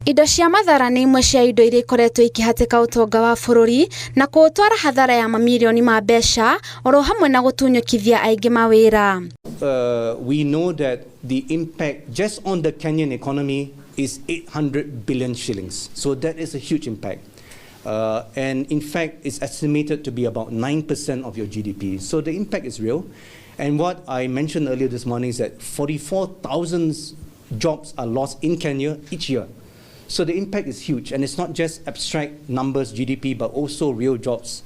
Indo cia mathaara nĩ imwe cia indo iria ikoretwo ikihatĩka ũtonga wa bũrũri na kũutwara hathara ya mamirioni ma mbeca oro hamwe na gũtunyũkithia aingĩ mawĩra. We know that the impact just on the Kenyan economy is 800 billion shillings. So that is a huge impact. And in fact, it's estimated to be about 9% of your GDP. So the impact is real. And what I mentioned earlier this morning is that 44,000 jobs are lost in Kenya each year. So the impact is huge, and it's not just abstract numbers, GDP, but also real jobs.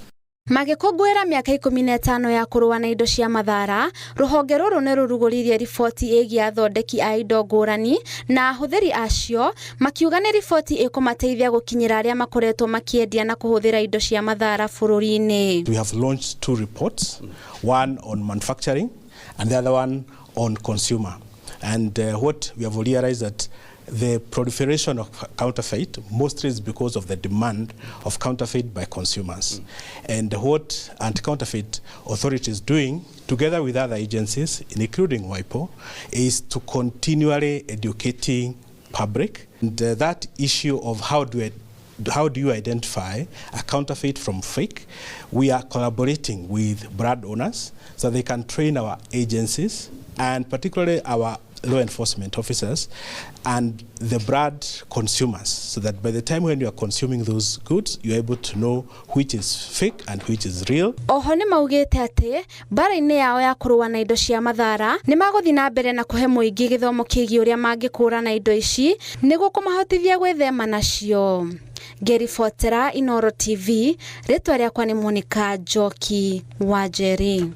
Magĩkũngũĩra mĩaka 15 ya kũrũa na indo cia mathaara, rũhonge rũrũ nĩ rũrugũririe riboti ĩgiĩ athondeki a indo ngũrani na ahũthĩri acio, makiuga nĩ riboti ĩkũmateithia gũkinyĩra arĩa makoretwo makĩendia na kũhũthĩra indo cia mathaara bũrũri-inĩ. We have launched 2 reports, one on manufacturing and the other one on consumer. And what we have realized that the proliferation of counterfeit mostly is because of the demand of counterfeit by consumers. And what anti-counterfeit authority is doing, together with other agencies, including WIPO, is to continually educating public. And that issue of how do you identify a counterfeit from fake, we are collaborating with brand owners so they can train our agencies and particularly our law enforcement officers and the brand consumers, so that by the time when you are consuming those goods, you're able to know which is fake and which is real. Oho nĩ maugĩte atĩ mbara-inĩ yao ya kũrũa na indo cia mathaara nĩ magũthiĩ na mbere na kũhe mũingĩ gĩthomo kĩgiĩ ũrĩa mangĩkũũrana indo ici nĩguo kũmahotithia gwĩthema nacio. Ngĩribotera Inooro TV, rĩtwa rĩakwa nĩ Monica Njoki Wanjeri.